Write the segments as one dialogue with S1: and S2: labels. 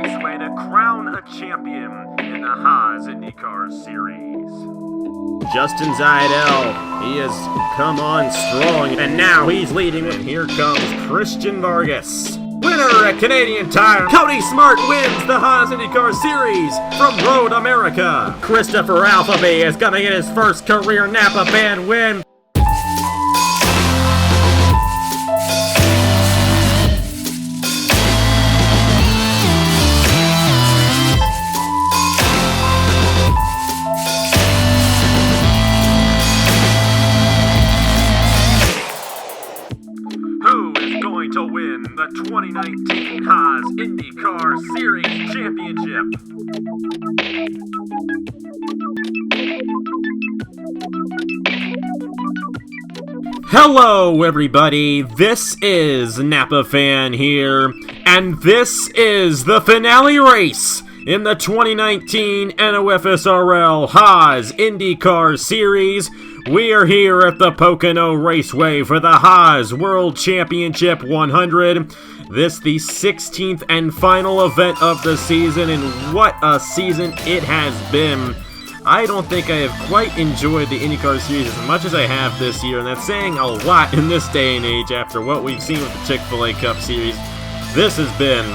S1: Raceway to crown a champion in the Haas IndyCar Series. Justin Zajdel, he has come on strong, and now he's leading with Here Comes Christian Vargas. Winner at Canadian Tire, Cody Smart wins the Haas IndyCar Series from Road America. Christopher Alphabet is going to get his first career Napa Band win. To win the 2019 Haas IndyCar Series Championship. Hello everybody, this is Napa Fan here, and this is the finale race in the 2019 NOFSRL Haas IndyCar Series. We are here at the Pocono Raceway for the Haas World Championship 100. This the 16th and final event of the season, and what a season it has been. I don't think I have quite enjoyed the IndyCar Series as much as I have this year, and that's saying a lot in this day and age after what we've seen with the Chick-fil-A Cup Series. This has been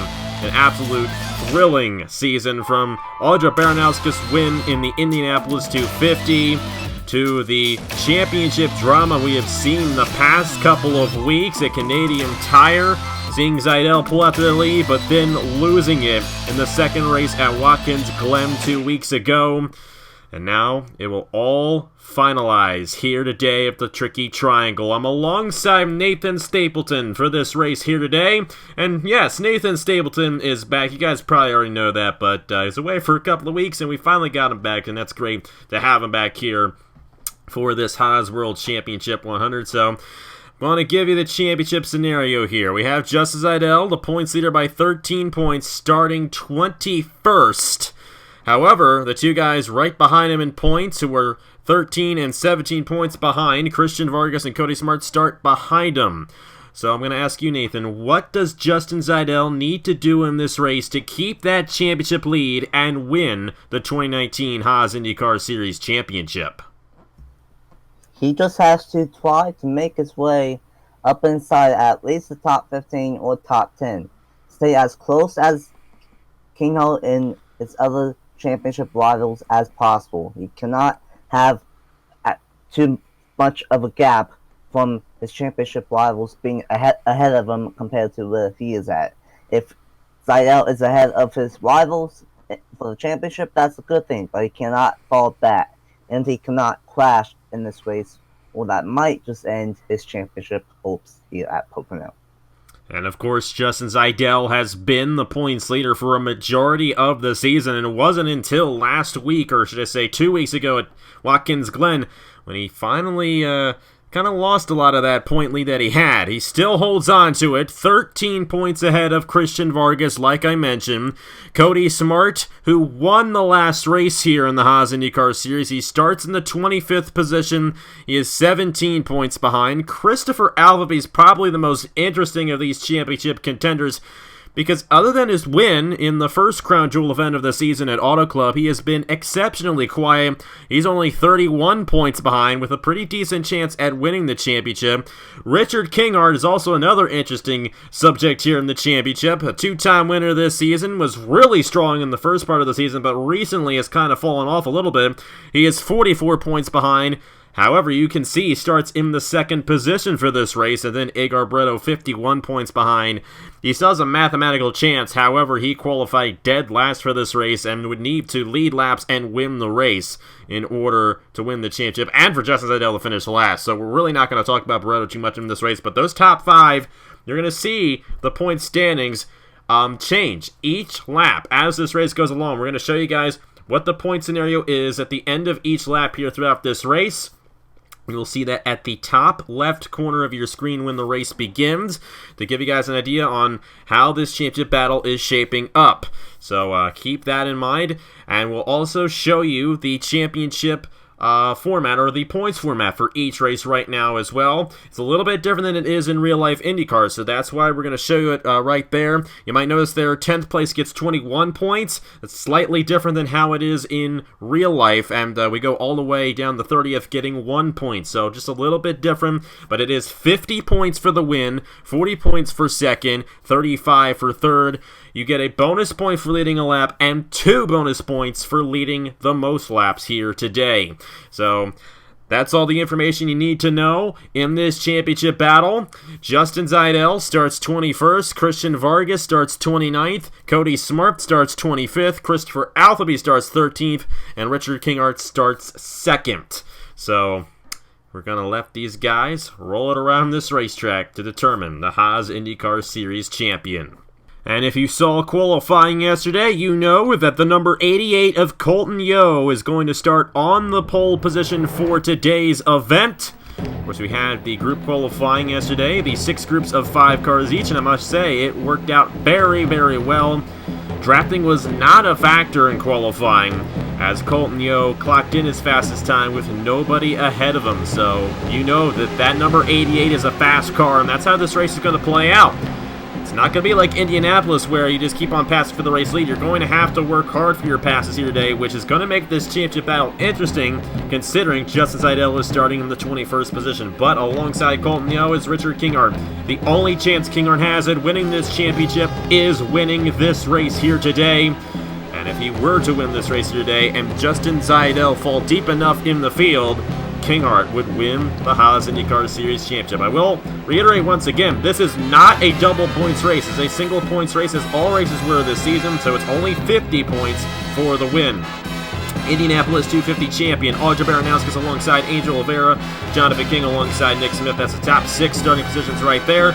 S1: an absolute thrilling season, from Audra Baranowski's win in the Indianapolis 250 to the championship drama we have seen the past couple of weeks at Canadian Tire, seeing Zajdel pull out to the lead, but then losing it in the second race at Watkins Glen 2 weeks ago. And now it will all finalize here today at the Tricky Triangle. I'm alongside Nathan Stapleton for this race here today. And yes, Nathan Stapleton is back. You guys probably already know that, but he's away for a couple of weeks, and we finally got him back, and that's great to have him back here for this Haas World Championship 100. So I'm going to give you the championship scenario here. We have Justin Zajdel, the points leader by 13 points, starting 21st. However, the two guys right behind him in points, who were 13 and 17 points behind, Christian Vargas and Cody Smart, start behind him. So I'm going to ask you, Nathan, what does Justin Zajdel need to do in this race to keep that championship lead and win the 2019 Haas IndyCar Series Championship?
S2: He just has to try to make his way up inside at least the top 15 or top 10. Stay as close as Kino and its other championship rivals as possible. He cannot have too much of a gap from his championship rivals being ahead of him compared to where he is at. If Zajdel is ahead of his rivals for the championship, that's a good thing, but he cannot fall back, and he cannot crash in this race, or that might just end his championship hopes here at Pocono.
S1: And of course, Justin Zajdel has been the points leader for a majority of the season, and it wasn't until last week, or should I say 2 weeks ago at Watkins Glen, when he finally kind of lost a lot of that point lead that he had. He still holds on to it, 13 points ahead of Christian Vargas, like I mentioned. Cody Smart, who won the last race here in the Haas IndyCar Series, he starts in the 25th position. He is 17 points behind. Christopher Alveby is probably the most interesting of these championship contenders, because other than his win in the first Crown Jewel event of the season at Auto Club, he has been exceptionally quiet. He's only 31 points behind, with a pretty decent chance at winning the championship. Richard Kinghart is also another interesting subject here in the championship. A two-time winner this season, was really strong in the first part of the season, but recently has kind of fallen off a little bit. He is 44 points behind. However, you can see he starts in the second position for this race, and then Agar Brito 51 points behind. He still has a mathematical chance. However, he qualified dead last for this race and would need to lead laps and win the race in order to win the championship, and for Justin Zajdel to finish last. So we're really not going to talk about Brito too much in this race, but those top five, you're going to see the point standings change each lap as this race goes along. We're going to show you guys what the point scenario is at the end of each lap here throughout this race. You'll see that at the top left corner of your screen when the race begins, to give you guys an idea on how this championship battle is shaping up. So keep that in mind, and we'll also show you the championship format, or the points format for each race right now as well. It's a little bit different than it is in real life IndyCar, so that's why we're going to show you it right there. You might notice there 10th place gets 21 points. It's slightly different than how it is in real life, and we go all the way down to 30th getting 1 point, so just a little bit different, but it is 50 points for the win, 40 points for second, 35 for third. You get a bonus point for leading a lap and 2 bonus points for leading the most laps here today. So that's all the information you need to know in this championship battle. Justin Zajdel starts 21st, Christian Vargas starts 29th, Cody Smart starts 25th, Christopher Altheby starts 13th, and Richard Kingart starts 2nd. So we're going to let these guys roll it around this racetrack to determine the Haas IndyCar Series champion. And if you saw qualifying yesterday, you know that the number 88 of Colton Yeo is going to start on the pole position for today's event. Of course, we had the group qualifying yesterday, the 6 groups of 5 cars each, and I must say, it worked out very, very well. Drafting was not a factor in qualifying, as Colton Yeo clocked in his fastest time with nobody ahead of him. So you know that that number 88 is a fast car, and that's how this race is going to play out. It's not going to be like Indianapolis where you just keep on passing for the race lead. You're going to have to work hard for your passes here today, which is going to make this championship battle interesting, considering Justin Zajdel is starting in the 21st position. But alongside Colton Yeo is Richard Kingart. The only chance Kingart has at winning this championship is winning this race here today. And if he were to win this race here today and Justin Zajdel fall deep enough in the field, Kingart would win the Haas IndyCar Series Championship. I will reiterate once again, this is not a double points race. It's a single points race, as all races were this season, so it's only 50 points for the win. Indianapolis 250 champion Audrey Baranowskis alongside Angel Oliveira, Jonathan King alongside Nick Smith. That's the top 6 starting positions right there.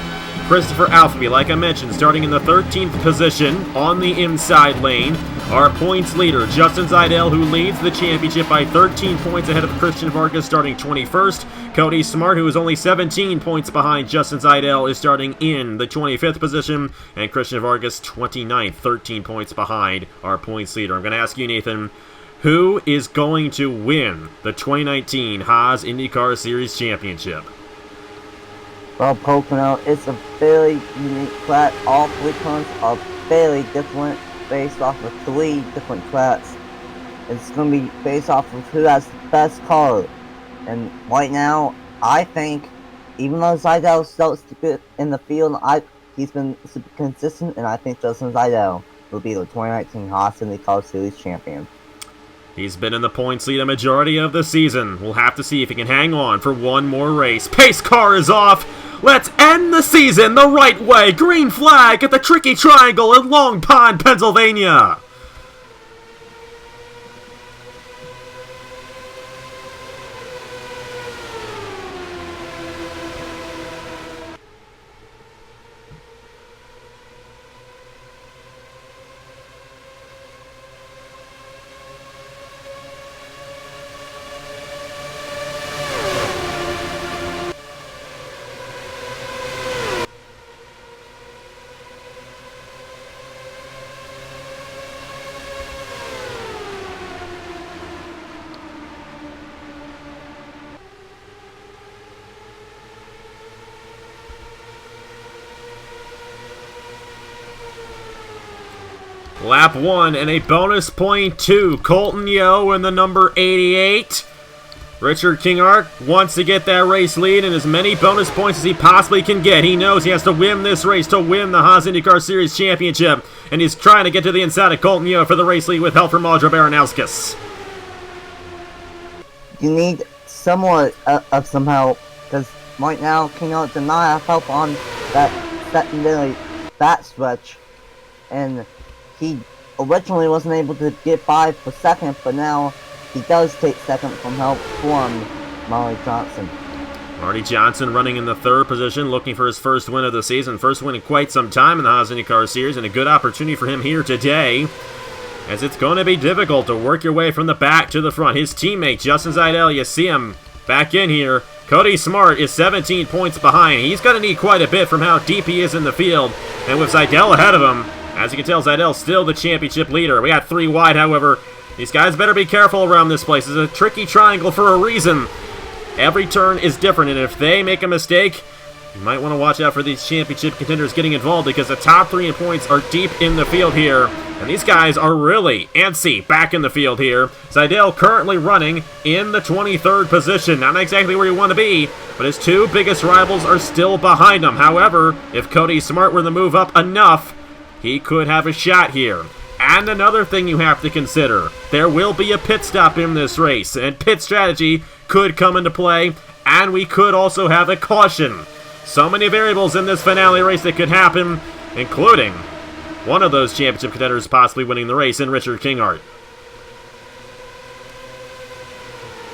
S1: Christopher Altheby, like I mentioned, starting in the 13th position on the inside lane. Our points leader, Justin Zajdel, who leads the championship by 13 points ahead of Christian Vargas, starting 21st. Cody Smart, who is only 17 points behind Justin Zajdel, is starting in the 25th position. And Christian Vargas, 29th, 13 points behind our points leader. I'm going to ask you, Nathan, who is going to win the 2019 Haas IndyCar Series Championship?
S2: Well, Pocono, it's a very unique track. All 3 cars are very different, based off of 3 different tracks. It's going to be based off of who has the best car. And right now, I think, even though Zajdel starts to get in the field, he's been super consistent, and I think Justin Zajdel will be the 2019 Haas IndyCar Series champion.
S1: He's been in the points lead a majority of the season. We'll have to see if he can hang on for one more race. Pace car is off. Let's end the season the right way. Green flag at the Tricky Triangle in Long Pond, Pennsylvania. Lap 1 and a bonus point 2. Colton Yeo in the number 88. Richard Kingart wants to get that race lead and as many bonus points as he possibly can get. He knows he has to win this race to win the Haas IndyCar Series Championship. And he's trying to get to the inside of Colton Yeo for the race lead with help from Audrey Baranowskis.
S2: You need somewhat of some help, because right now Kingart did not have help on that secondary back stretch. And he originally wasn't able to get by for second, but now he does take second from help from Marty Johnson.
S1: Marty Johnson running in the 3rd position, looking for his first win of the season. First win in quite some time in the Haas IndyCar Series, and a good opportunity for him here today, as it's going to be difficult to work your way from the back to the front. His teammate, Justin Zajdel, you see him back in here. Cody Smart is 17 points behind. He's going to need quite a bit from how deep he is in the field, and with Zajdel ahead of him, as you can tell, Zajdel's still the championship leader. We got 3 wide, however. These guys better be careful around this place. It's a tricky triangle for a reason. Every turn is different, and if they make a mistake, you might want to watch out for these championship contenders getting involved, because the top 3 in points are deep in the field here. And these guys are really antsy back in the field here. Zajdel currently running in the 23rd position. Not exactly where you want to be, but his 2 biggest rivals are still behind him. However, if Cody Smart were to move up enough, he could have a shot here. And another thing you have to consider, there will be a pit stop in this race, and pit strategy could come into play, and we could also have a caution. So many variables in this finale race that could happen, including one of those championship contenders possibly winning the race in Richard Kinghart.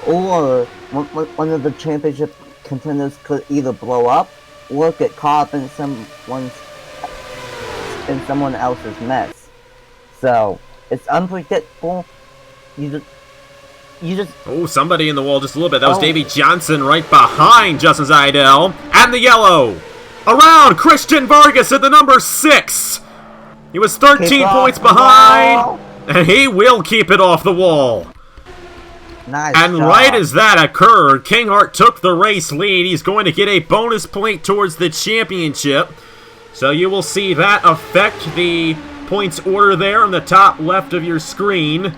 S2: Or one of the championship contenders could either blow up or get caught up in someone else's mess. So it's unpredictable. You just
S1: Oh, somebody in the wall just a little bit. That was Davey Johnson right behind Justin Zajdel. And the yellow. Around Christian Vargas at the number 6. He was 13 points behind. And he will keep it off the wall.
S2: Nice
S1: and
S2: job.
S1: Right as that occurred, Kinghart took the race lead. He's going to get a bonus point towards the championship. So you will see that affect the points order there on the top left of your screen.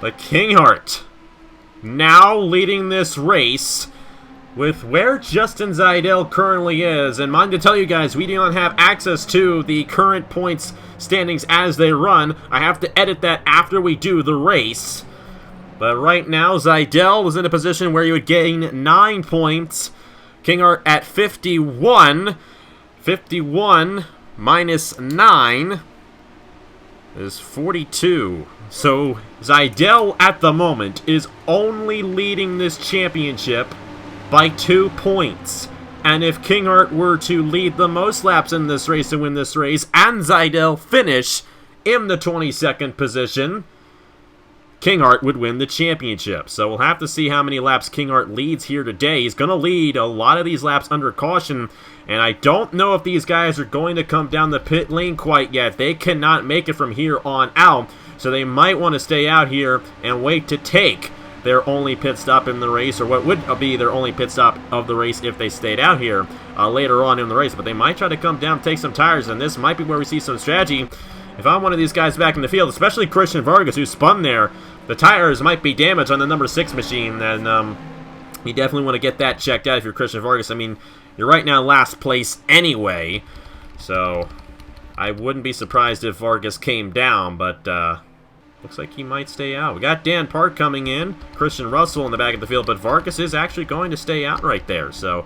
S1: But Kinghart now leading this race with where Justin Zajdel currently is. And mind to tell you guys, we do not have access to the current points standings as they run. I have to edit that after we do the race. But right now, Zajdel is in a position where you would gain 9 points. Kinghart at 51. 51 minus 9 is 42. So Zajdel at the moment is only leading this championship by 2 points. And if Kinghart were to lead the most laps in this race and win this race, and Zajdel finish in the 22nd position, Kinghart would win the championship. So we'll have to see how many laps Kinghart leads here today. He's going to lead a lot of these laps under caution, and I don't know if these guys are going to come down the pit lane quite yet. They cannot make it from here on out, so they might want to stay out here and wait to take their only pit stop in the race, or what would be their only pit stop of the race if they stayed out here later on in the race. But they might try to come down, take some tires, and this might be where we see some strategy. If I'm one of these guys back in the field, especially Christian Vargas, who spun there, the tires might be damaged on the number 6 machine, and you definitely want to get that checked out if you're Christian Vargas. I mean, you're right now last place anyway, so I wouldn't be surprised if Vargas came down, but looks like he might stay out. We got Dan Park coming in, Christian Russell in the back of the field, but Vargas is actually going to stay out right there. So,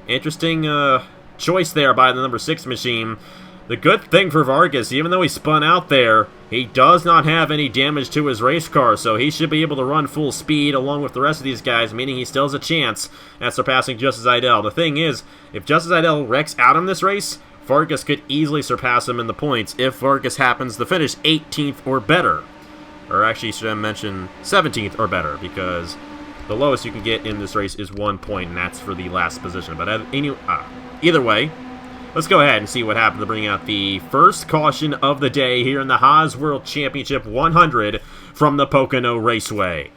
S1: interesting choice there by the number 6 machine. The good thing for Vargas, even though he spun out there, he does not have any damage to his race car, so he should be able to run full speed along with the rest of these guys, meaning he still has a chance at surpassing Justin Zajdel. The thing is, if Justin Zajdel wrecks out in this race, Vargas could easily surpass him in the points if Vargas happens to finish 18th or better. Or actually, should I mention 17th or better, because the lowest you can get in this race is 1 point, and that's for the last position. But either way, let's go ahead and see what happened to bring out the first caution of the day here in the Haas World Championship 100 from the Pocono Raceway.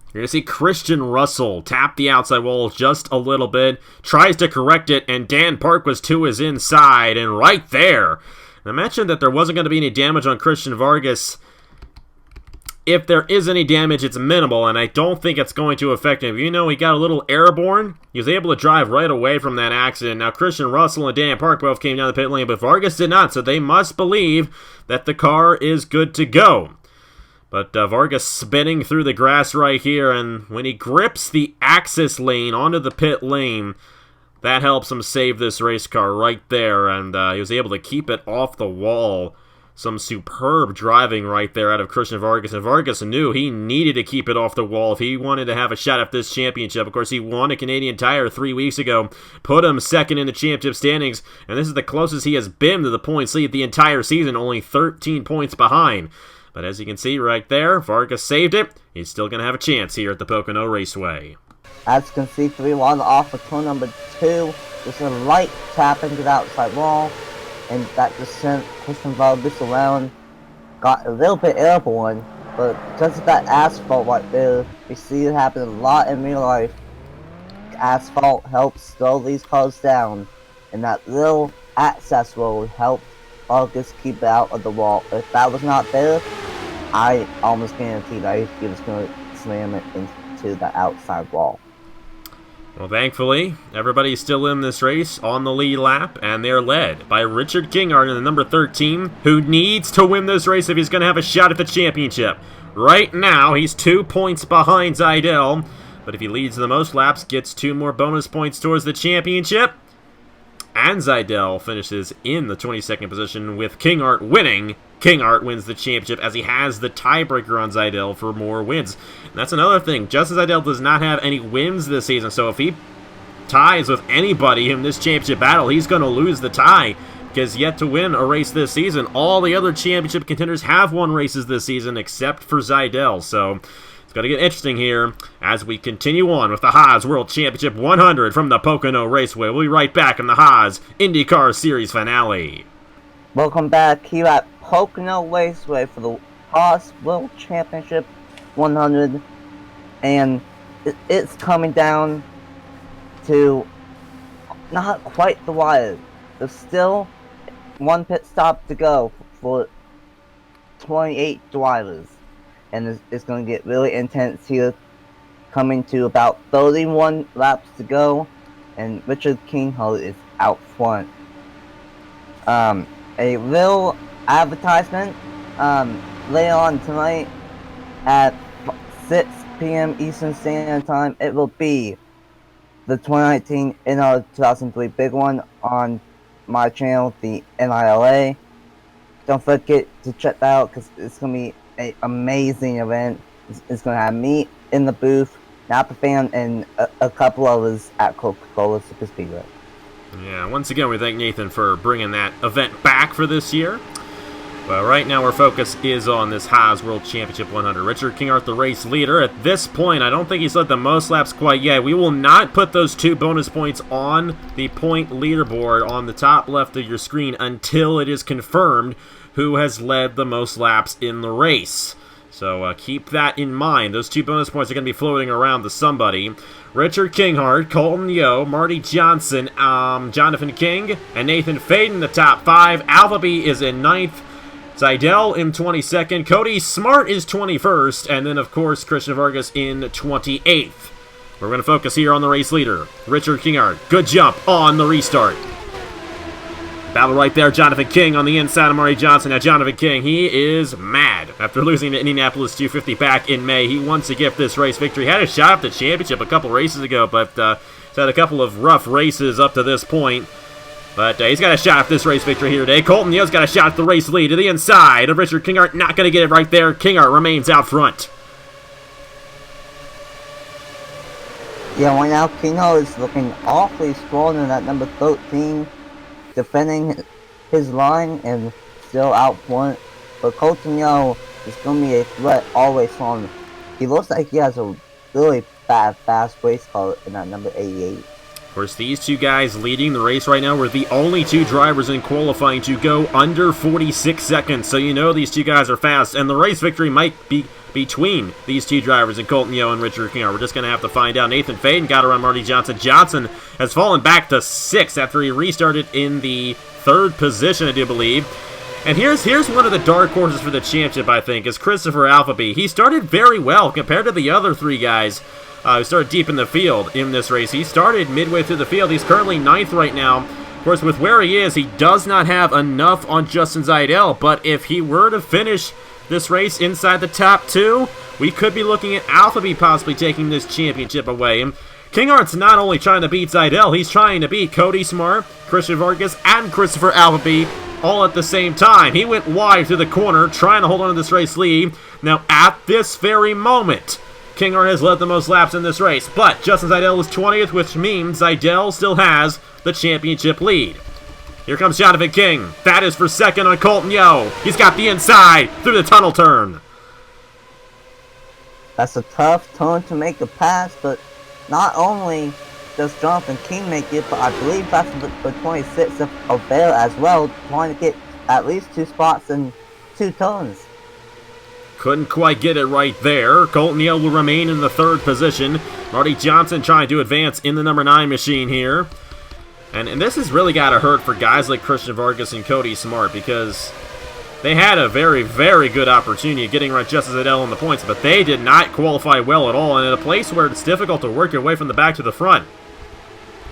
S1: You're going to see Christian Russell tap the outside wall just a little bit, tries to correct it, and Dan Park was to his inside, and right there. I mentioned that there wasn't going to be any damage on Christian Vargas. If there is any damage, it's minimal, and I don't think it's going to affect him. You know, he got a little airborne. He was able to drive right away from that accident. Now, Christian Russell and Dan Park both came down the pit lane, but Vargas did not, so they must believe that the car is good to go. But Vargas spinning through the grass right here, and when he grips the axis lane onto the pit lane, that helps him save this race car right there, and he was able to keep it off the wall. Some superb driving right there out of Christian Vargas, and Vargas knew he needed to keep it off the wall if he wanted to have a shot at this championship. Of course, he won a Canadian Tire 3 weeks ago, put him second in the championship standings, and this is the closest he has been to the points lead the entire season, only 13 points behind. But as you can see right there, Vargas saved it. He's still going to have a chance here at the Pocono Raceway.
S2: As you can see, 3-1 off of turn number 2. Just a light tap into the outside wall. And that just sent Christian Vargas around, got a little bit airborne, but because of that asphalt right there, we see it happen a lot in real life. Asphalt helps slow these cars down, and that little access road helped August keep it out of the wall. If that was not there, I almost guarantee that he was going to slam it into the outside wall.
S1: Well, thankfully, everybody's still in this race on the lead lap, and they're led by Richard Kingart in the number 13, who needs to win this race if he's going to have a shot at the championship. Right now, he's 2 points behind Zajdel, but if he leads the most laps, gets 2 more bonus points towards the championship. And Zajdel finishes in the 22nd position with Kingart winning. Kingart wins the championship as he has the tiebreaker on Zajdel for more wins. And that's another thing. Justin Zajdel does not have any wins this season, so if he ties with anybody in this championship battle, he's going to lose the tie because yet to win a race this season. All the other championship contenders have won races this season except for Zajdel, so it's going to get interesting here as we continue on with the Haas World Championship 100 from the Pocono Raceway. We'll be right back in the Haas IndyCar Series finale.
S2: Welcome back here at Pocono Raceway for the Haas World Championship 100, and it's coming down to not quite the wire. There's still one pit stop to go for 28 drivers, and it's going to get really intense here, coming to about 31 laps to go, and Richard Kingart is out front. A little advertisement, later on tonight at 6 p.m. Eastern Standard Time, it will be the 2019 NR 2003 Big One on my channel, the NILA. Don't forget to check that out because it's going to be an amazing event. It's going to have me in the booth, Napa Fan, and a couple others at Coca-Cola Super Speedway.
S1: Yeah, once again, we thank Nathan for bringing that event back for this year. But right now, our focus is on this Haas World Championship 100. Richard Kingart, the race leader. At this point, I don't think he's led the most laps quite yet. We will not put those 2 bonus points on the point leaderboard on the top left of your screen until it is confirmed who has led the most laps in the race. So keep that in mind. Those 2 bonus points are going to be floating around to somebody. Richard Kingart, Colton Yo, Marty Johnson, Jonathan King, and Nathan Faden in the top 5. Alphabet is in 9th. Zajdel in 22nd. Cody Smart is 21st. And then, of course, Christian Vargas in 28th. We're going to focus here on the race leader, Richard Kingart. Good jump on the restart. Battle right there, Jonathan King on the inside of Marty Johnson. Now, Jonathan King, he is mad. After losing to Indianapolis 250 back in May, he wants to get this race victory. Had a shot at the championship a couple races ago, but he's had a couple of rough races up to this point. But he's got a shot at this race victory here today. Colton Yo's got a shot at the race lead to the inside of Richard Kingart. Not going to get it right there. Kingart remains out front.
S2: Yeah, right now Kingart is looking awfully strong in that number 13. Defending his line and still out front, but Colton Yo is going to be a threat always on. He looks like he has a really fast race car in that number 88.
S1: Of course, these 2 guys leading the race right now were the only 2 drivers in qualifying to go under 46 seconds, so you know these 2 guys are fast, and the race victory might be between these 2 drivers in Colton Yo and Richard Kingart. We're just going to have to find out. Nathan Faden got around Marty Johnson. Johnson has fallen back to 6th after he restarted in the 3rd position, I do believe. And here's one of the dark horses for the championship, I think, is Christopher Alphabet. He started very well compared to the other 3 guys who started deep in the field in this race. He started midway through the field. He's currently 9th right now. Of course, with where he is, he does not have enough on Justin Zajdel, but if he were to finish this race inside the top 2, we could be looking at Alphabet possibly taking this championship away. And Kingart's not only trying to beat Zajdel, he's trying to beat Cody Smart, Christian Vargas, and Christopher Alphabet all at the same time. He went wide through the corner, trying to hold on to this race lead. Now, at this very moment, Kingart has led the most laps in this race, but Justin Zajdel is 20th, which means Zajdel still has the championship lead. Here comes Jonathan King. That is for 2nd on Colton Yo. He's got the inside through the tunnel turn.
S2: That's a tough turn to make a pass, but not only does Jonathan King make it, but I believe that's the 26th of Bale as well, trying to get at least 2 spots and 2 turns.
S1: Couldn't quite get it right there. Colton Yeo will remain in the 3rd position. Marty Johnson trying to advance in the number 9 machine here. And this has really got to hurt for guys like Christian Vargas and Cody Smart, because they had a very, very good opportunity of getting right Justin Zajdel on the points, but they did not qualify well at all, and in a place where it's difficult to work your way from the back to the front.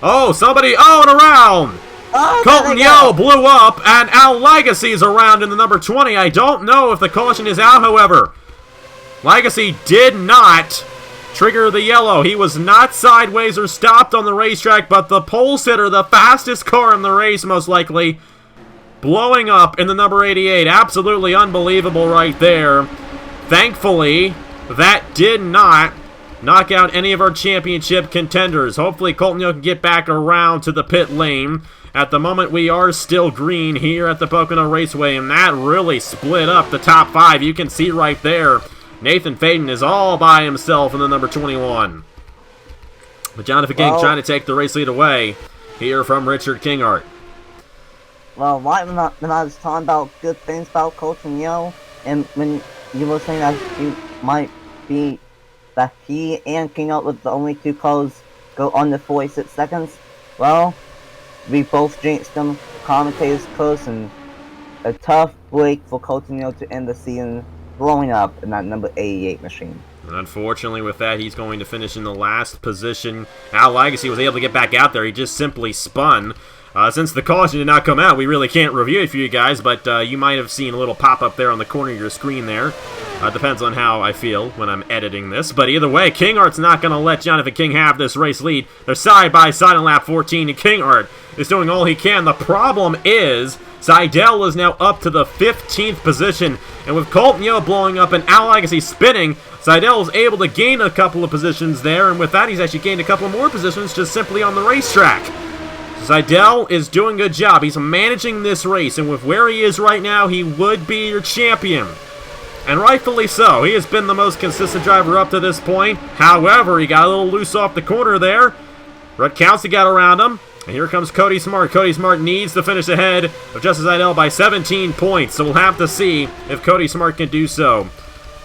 S1: Oh, somebody, and around!
S2: Oh,
S1: Colton Yeo blew up, and Al Legacy's around in the number 20. I don't know if the caution is out, however. Legacy did not trigger the yellow. He was not sideways or stopped on the racetrack, but the pole sitter, the fastest car in the race most likely, blowing up in the number 88. Absolutely unbelievable right there. Thankfully, that did not knock out any of our championship contenders. Hopefully Colton Yeo can get back around to the pit lane. At the moment, we are still green here at the Pocono Raceway, and that really split up the top 5. You can see right there, Nathan Faden is all by himself in the number 21. But Jonathan King trying to take the race lead away here from Richard Kinghart.
S2: Well, right when I was talking about good things about Colton Yeo, and when you were saying that he might be, that he and Kinghart were the only 2 cars go under 46 seconds, well, we both jinxed them, commentators curse, and a tough break for Colton Yeo to end the season blowing up in that number 88 machine.
S1: And unfortunately with that, he's going to finish in the last position. Al Legacy was able to get back out there. He just simply spun. Since the caution did not come out, we really can't review it for you guys, but you might have seen a little pop-up there on the corner of your screen there. Depends on how I feel when I'm editing this. But either way, Kinghart's not going to let Jonathan King have this race lead. They're side-by-side in lap 14, and Kinghart is doing all he can. The problem is Zajdel is now up to the 15th position, and with Colton Yeo blowing up and Al Legacy spinning, Zajdel is able to gain a couple of positions there, and with that he's actually gained a couple more positions just simply on the racetrack. Zajdel is doing a good job. He's managing this race, and with where he is right now, he would be your champion. And rightfully so. He has been the most consistent driver up to this point. However, he got a little loose off the corner there. Rutkowski got around him. And here comes Cody Smart. Cody Smart needs to finish ahead of Justin Zajdel by 17 points. So we'll have to see if Cody Smart can do so.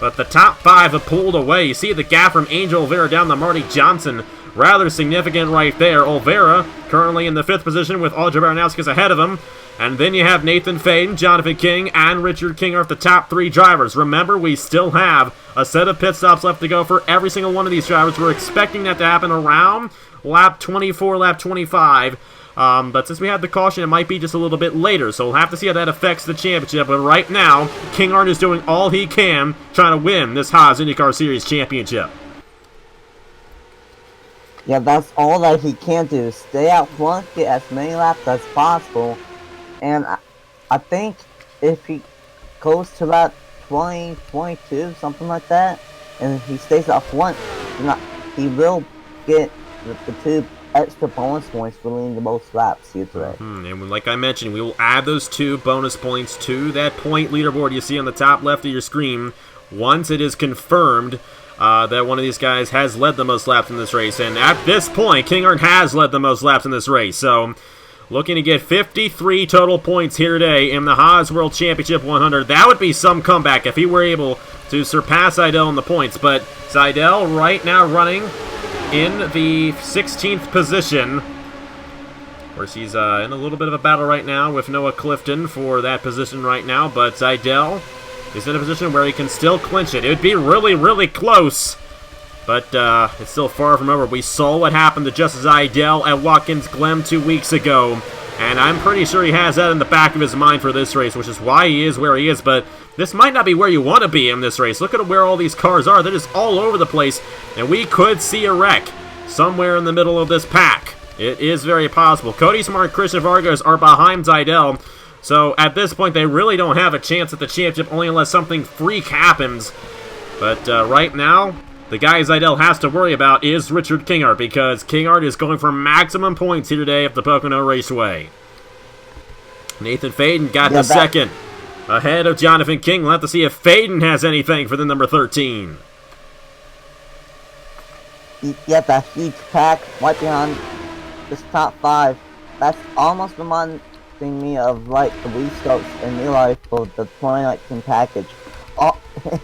S1: But the top 5 have pulled away. You see the gap from Angel Oliveira down to Marty Johnson. Rather significant right there. Oliveira currently in the 5th position with Audrey Baranowski's ahead of him. And then you have Nathan Faden, Jonathan King, and Richard Kinghart, the top 3 drivers. Remember, we still have a set of pit stops left to go for every single one of these drivers. We're expecting that to happen around lap 24, lap 25. But since we had the caution, it might be just a little bit later. So we'll have to see how that affects the championship. But right now, Kinghart is doing all he can trying to win this Haas IndyCar Series championship.
S2: Yeah, that's all that he can do. Stay out front, get as many laps as possible. And I think if he goes to lap 20, 22, something like that, and he stays up front, he will get the 2 extra bonus points for leading the most laps here today.
S1: And like I mentioned, we will add those 2 bonus points to that point leaderboard you see on the top left of your screen once it is confirmed that one of these guys has led the most laps in this race. And at this point, Kinghart has led the most laps in this race. So looking to get 53 total points here today in the Haas World Championship 100. That would be some comeback if he were able to surpass Zajdel in the points. But Zajdel right now running in the 16th position. Of course, he's in a little bit of a battle right now with Noah Clifton for that position right now. But Zajdel is in a position where he can still clinch it. It would be really, really close. But it's still far from over. We saw what happened to Justin Zajdel at Watkins Glen 2 weeks ago. And I'm pretty sure he has that in the back of his mind for this race, which is why he is where he is. But this might not be where you want to be in this race. Look at where all these cars are. They're just all over the place. And we could see a wreck somewhere in the middle of this pack. It is very possible. Cody Smart and Christian Vargas are behind Zajdel. So at this point, they really don't have a chance at the championship, only unless something freak happens. But right now, the guy Zajdel has to worry about is Richard Kinghart, because Kinghart is going for maximum points here today at the Pocono Raceway. Nathan Faden got to second, ahead of Jonathan King. We'll have to see if Faden has anything for the number 13.
S2: Yeah, that huge pack right behind this top 5. That's almost reminding me of like the restarts in real life for the 2019 package.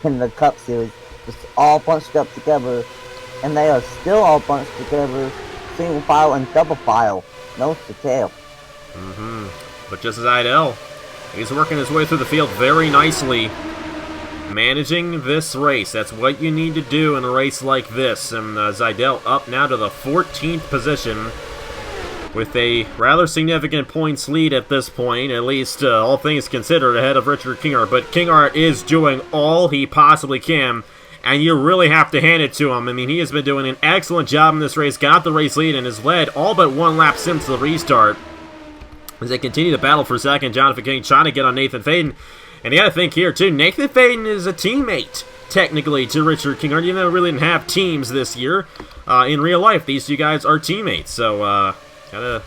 S2: in the Cup Series, just all bunched up together, and they are still all bunched together, single file and double file, nose to tail.
S1: But just as Zajdel, he's working his way through the field very nicely, managing this race. That's what you need to do in a race like this. And Zajdel up now to the 14th position with a rather significant points lead at this point, at least all things considered, ahead of Richard Kinghart. But Kinghart is doing all he possibly can, and you really have to hand it to him. I mean, he has been doing an excellent job in this race, got the race lead, and has led all but one lap since the restart. As they continue to battle for second, Jonathan King trying to get on Nathan Faden. And you got to think here, too, Nathan Faden is a teammate, technically, to Richard Kinghart. You know, really didn't have teams this year. In real life, these two guys are teammates. So, gotta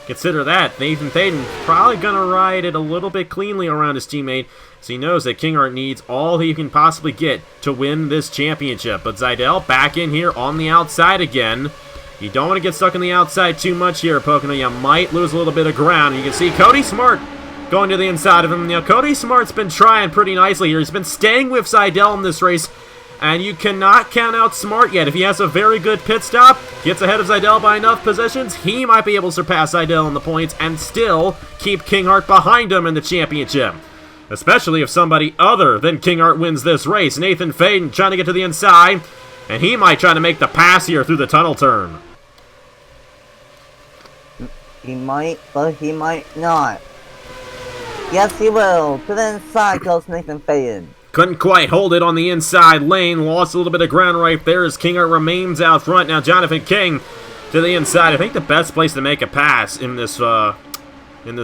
S1: consider that. Nathan Faden probably going to ride it a little bit cleanly around his teammate, so he knows that Kinghart needs all he can possibly get to win this championship. But Zajdel back in here on the outside again. You don't want to get stuck on the outside too much here, Pocono. You might lose a little bit of ground. You can see Cody Smart going to the inside of him. Now, Cody Smart's been trying pretty nicely here. He's been staying with Zajdel in this race, and you cannot count out Smart yet. If he has a very good pit stop, gets ahead of Zajdel by enough positions, he might be able to surpass Zajdel in the points and still keep Kinghart behind him in the championship. Especially if somebody other than Kinghart wins this race. Nathan Faden trying to get to the inside, and he might try to make the pass here through the tunnel turn.
S2: He might, but he might not. Yes, he will. To the inside goes Nathan Faden.
S1: Couldn't quite hold it on the inside lane. Lost a little bit of ground right there as Kinghart remains out front. Now Jonathan King to the inside. I think the best place to make a pass in this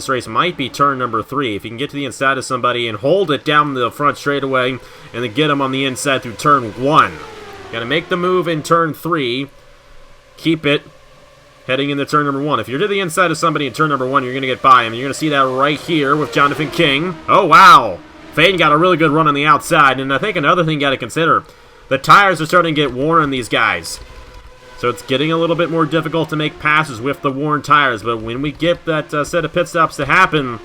S1: race might be turn number 3. If you can get to the inside of somebody and hold it down the front straightaway and then get him on the inside through turn 1. Got to make the move in turn 3. Keep it heading into turn number 1. If you're to the inside of somebody in turn number 1, you're going to get by him. You're going to see that right here with Jonathan King. Oh, wow. Faden got a really good run on the outside. And I think another thing you got to consider, the tires are starting to get worn on these guys. So it's getting a little bit more difficult to make passes with the worn tires. But when we get that set of pit stops to happen,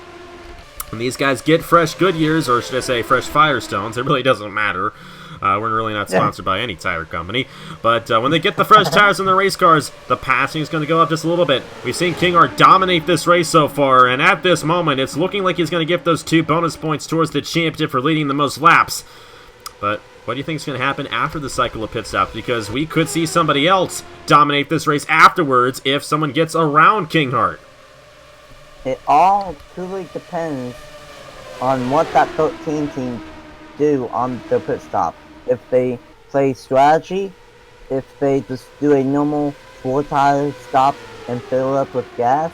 S1: when these guys get fresh Goodyears, or should I say fresh Firestones, it really doesn't matter. We're really not sponsored by any tire company. But when they get the fresh tires in the race cars, the passing is going to go up just a little bit. We've seen Kinghart dominate this race so far, and at this moment, it's looking like he's going to get those 2 bonus points towards the championship for leading the most laps. But what do you think is going to happen after the cycle of pit stops? Because we could see somebody else dominate this race afterwards if someone gets around Kinghart.
S2: It all truly depends on what that 13 team do on their pit stop. If they play strategy, if they just do a normal 4-tire stop and fill up with gas,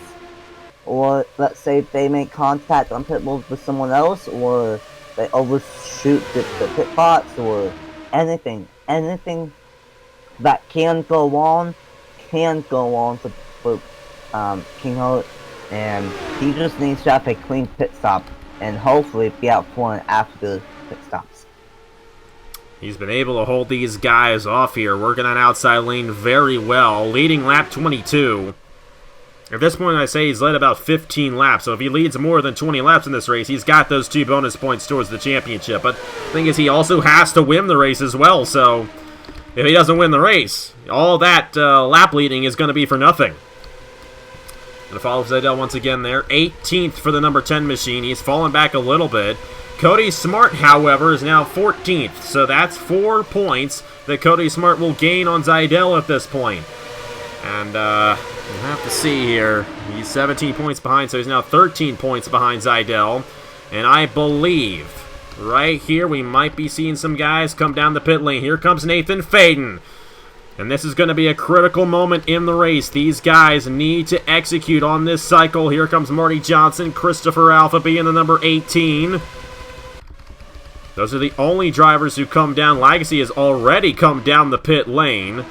S2: or let's say they make contact on pit walls with someone else, or they overshoot the pit box, or anything that can go on for Kinghart, and he just needs to have a clean pit stop and hopefully be out front after the pit stops.
S1: He's been able to hold these guys off here, working on outside lane very well, leading lap 22. At this point, I say he's led about 15 laps, so if he leads more than 20 laps in this race, he's got those 2 bonus points towards the championship. But the thing is, he also has to win the race as well, so if he doesn't win the race, all that lap leading is going to be for nothing. Going to follow Zajdel once again there. 18th for the number 10 machine. He's fallen back a little bit. Cody Smart, however, is now 14th, so that's 4 points that Cody Smart will gain on Zajdel at this point. And we'll have to see here. He's 17 points behind, so he's now 13 points behind Zajdel. And I believe right here we might be seeing some guys come down the pit lane. Here comes Nathan Faden. And this is going to be a critical moment in the race. These guys need to execute on this cycle. Here comes Marty Johnson, Christopher Alphaby in the number 18. Those are the only drivers who come down. Legacy has already come down the pit lane.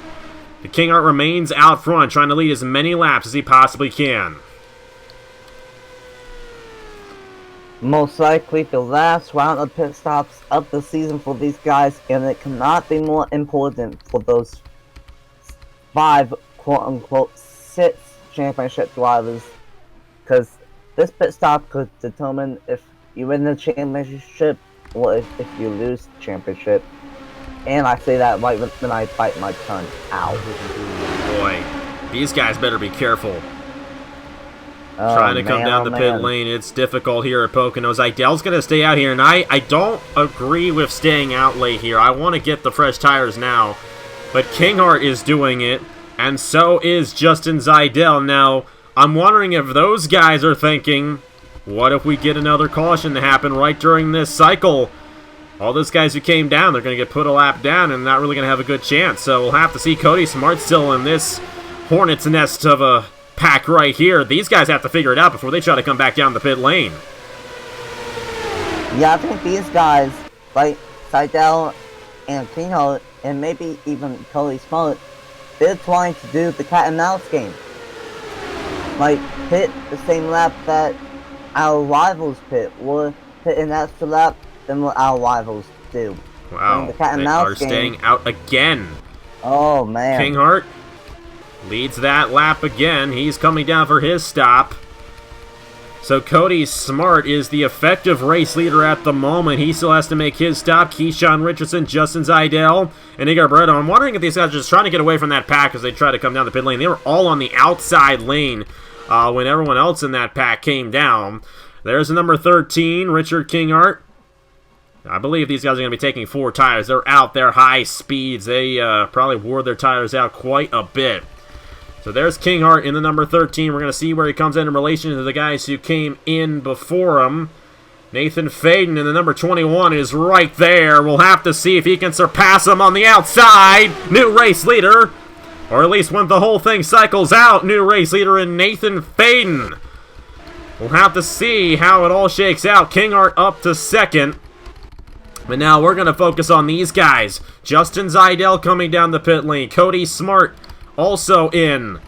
S1: The Kinghart remains out front, trying to lead as many laps as he possibly can.
S2: Most likely the last round of pit stops of the season for these guys, and it cannot be more important for those 5 quote-unquote 6 championship drivers, because this pit stop could determine if you win the championship well, if you lose the championship. And I say that right when I bite my tongue. Ow.
S1: Boy, these guys better be careful. Trying to come down the pit lane. It's difficult here at Pocono. Zajdel's going to stay out here, and I don't agree with staying out late here. I want to get the fresh tires now. But Kinghart is doing it, and so is Justin Zajdel. Now, I'm wondering if those guys are thinking, what if we get another caution to happen right during this cycle? All those guys who came down, they're going to get put a lap down and not really going to have a good chance. So we'll have to see. Cody Smart still in this hornet's nest of a pack right here. These guys have to figure it out before they try to come back down the pit lane.
S2: Yeah, I think these guys, like Zajdel and Kinghart, and maybe even Cody Smart, they're trying to do the cat and mouse game. Like, hit the same lap that our rivals pit, or hit an extra lap than what our rivals do.
S1: Wow,
S2: the cat and
S1: they
S2: mouse
S1: are
S2: game.
S1: staying out again.
S2: Oh, man.
S1: Kinghart leads that lap again. He's coming down for his stop. So Cody Smart is the effective race leader at the moment. He still has to make his stop. Keyshawn Richardson, Justin Zajdel, and Igor Barreto. I'm wondering if these guys are just trying to get away from that pack as they try to come down the pit lane. They were all on the outside lane when everyone else in that pack came down. There's the number 13, Richard Kinghart. I believe these guys are going to be taking 4 tires. They're out there, high speeds. They probably wore their tires out quite a bit. So there's Kinghart in the number 13. We're going to see where he comes in relation to the guys who came in before him. Nathan Faden in the number 21 is right there. We'll have to see if he can surpass him on the outside. New race leader. Or at least when the whole thing cycles out, new race leader in Nathan Faden. We'll have to see how it all shakes out. Kinghart up to second. But now we're going to focus on these guys. Justin Zajdel coming down the pit lane. Cody Smart also in.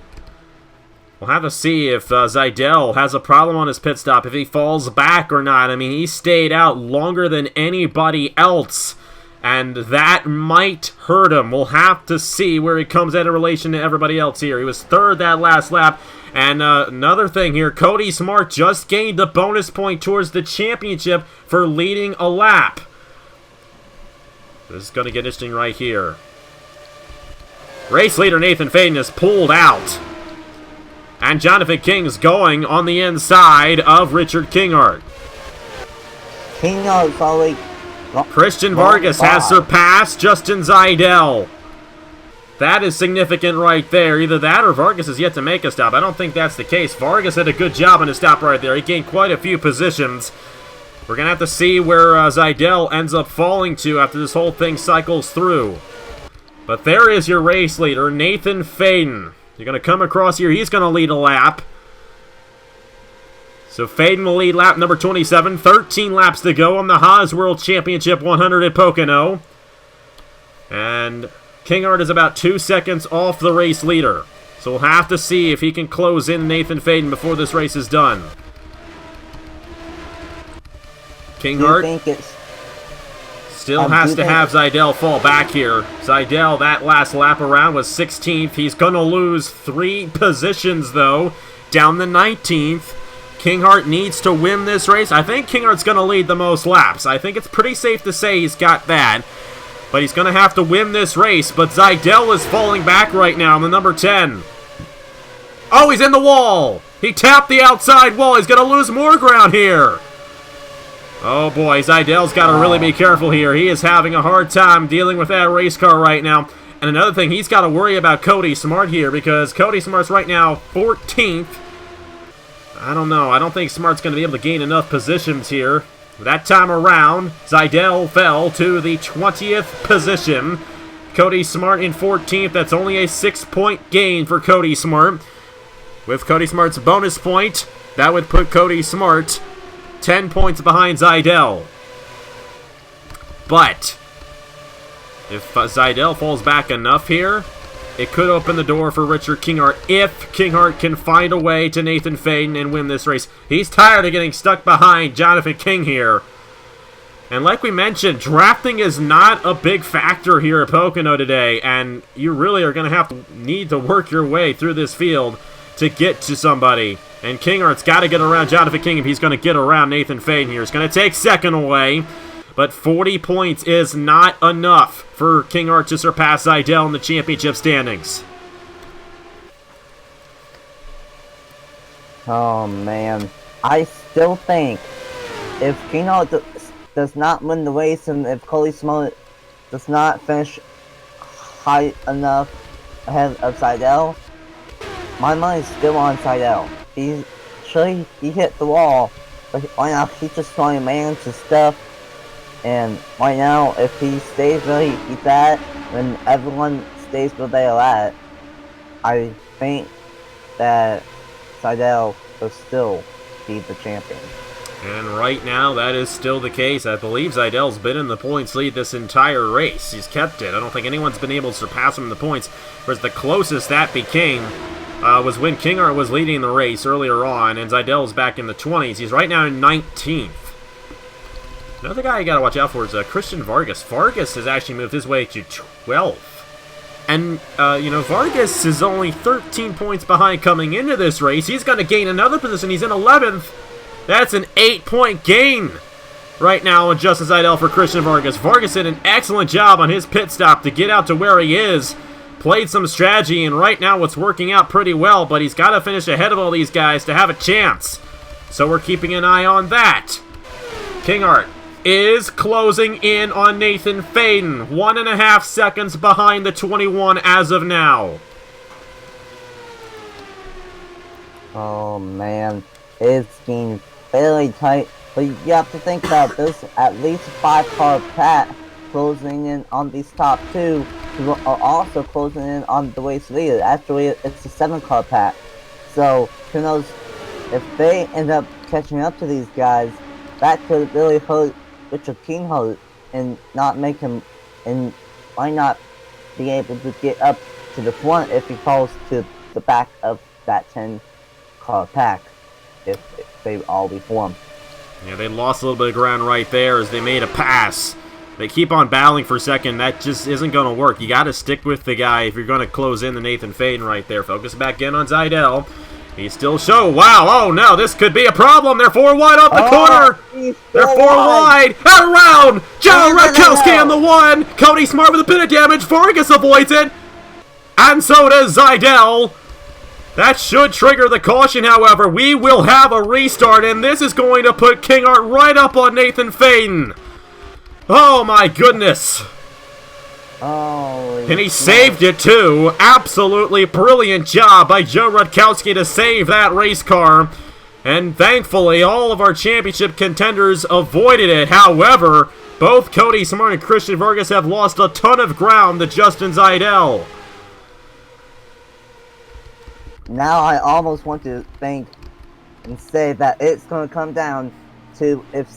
S1: We'll have to see if Zajdel has a problem on his pit stop, if he falls back or not. I mean, he stayed out longer than anybody else, and that might hurt him. We'll have to see where he comes in relation to everybody else here. He was third that last lap. And another thing here, Cody Smart just gained a bonus point towards the championship for leading a lap. This is going to get interesting right here. Race leader Nathan Faden is pulled out. And Jonathan King's going on the inside of Richard Kinghart.
S2: Kinghart's already...
S1: Christian Vargas has surpassed Justin Zajdel. That is significant right there. Either that or Vargas is yet to make a stop. I don't think that's the case. Vargas did a good job on his stop right there. He gained quite a few positions. We're going to have to see where Zajdel ends up falling to after this whole thing cycles through. But there is your race leader, Nathan Faden. You're going to come across here. He's going to lead a lap. So Faden will lead lap number 27. 13 laps to go on the Haas World Championship 100 at Pocono. And Kinghart is about 2 seconds off the race leader. So we'll have to see if he can close in Nathan Faden before this race is done. Kinghart still has to have Zajdel fall back here. Zajdel, that last lap around, was 16th. He's going to lose 3 positions, though, down to 19th. Kinghart needs to win this race. I think Kinghart's going to lead the most laps. I think it's pretty safe to say he's got that. But he's going to have to win this race. But Zajdel is falling back right now in the number 10. Oh, he's in the wall. He tapped the outside wall. He's going to lose more ground here. Oh boy, Zajdel's got to really be careful here. He is having a hard time dealing with that race car right now. And another thing, he's got to worry about Cody Smart here because Cody Smart's right now 14th. I don't know. I don't think Smart's going to be able to gain enough positions here. That time around, Zajdel fell to the 20th position. Cody Smart in 14th. That's only a 6-point gain for Cody Smart. With Cody Smart's bonus point, that would put Cody Smart 10 points behind Zajdel. But if Zajdel falls back enough here, it could open the door for Richard Kinghart if Kinghart can find a way to Nathan Faden and win this race. He's tired of getting stuck behind Jonathan King here. And like we mentioned, drafting is not a big factor here at Pocono today, and you really are going to need to work your way through this field to get to somebody. And Kinghart's got to get around Jonathan King if he's going to get around Nathan Faden here. He's going to take second away. but 40 points is not enough for King Art to surpass Zajdel in the championship standings.
S2: Oh man, I still think if King Art does not win the race, and if Cody Smart does not finish high enough ahead of Zajdel, my money's still on Zajdel. He hit the wall, but right now he's just throwing man's stuff. And right now, if he stays where he's at, and everyone stays where they are at, I think that Zajdel will still be the champion.
S1: And right now, that is still the case. I believe Zajdel's been in the points lead this entire race. He's kept it. I don't think anyone's been able to surpass him in the points. Whereas the closest that became was when King Art was leading the race earlier on, and Zajdel is back in the 20s. He's right now in 19th. Another guy you gotta watch out for is Christian Vargas. Vargas has actually moved his way to 12th. And, Vargas is only 13 points behind coming into this race. He's gonna gain another position. He's in 11th. That's an 8-point gain right now on Justin Zajdel for Christian Vargas. Vargas did an excellent job on his pit stop to get out to where he is. Played some strategy, and right now it's working out pretty well, but he's got to finish ahead of all these guys to have a chance. So we're keeping an eye on that. King Art is closing in on Nathan Faden. 1.5 seconds behind the 21 as of now.
S2: Oh man, it's getting fairly tight, but you have to think about this, at least 5-car pack closing in on these top two, who are also closing in on the race leader. Actually, it's a 7-car pack, so who knows, if they end up catching up to these guys, that could really hurt Richard Kinghart and not make him, and might not be able to get up to the front if he falls to the back of that 10-car pack, if they all reform.
S1: Yeah, they lost a little bit of ground right there as they made a pass. They keep on battling for a second. That just isn't going to work. You got to stick with the guy if you're going to close in the Nathan Faden right there. Focus back in on Zajdel. He still show. Wow, oh no, this could be a problem. They're 4 wide off the corner. They're 4 wide. And around. Joe Rakowski on the 1. Cody Smart with a bit of damage. Vargas avoids it. And so does Zajdel. That should trigger the caution, however. We will have a restart, and this is going to put King Art right up on Nathan Faden. Oh my goodness. And he saved it too. Absolutely brilliant job by Joe Rutkowski to save that race car. And thankfully, all of our championship contenders avoided it. However, both Cody Smart and Christian Vargas have lost a ton of ground to Justin Zajdel.
S2: Now I almost want to think and say that it's going to come down to if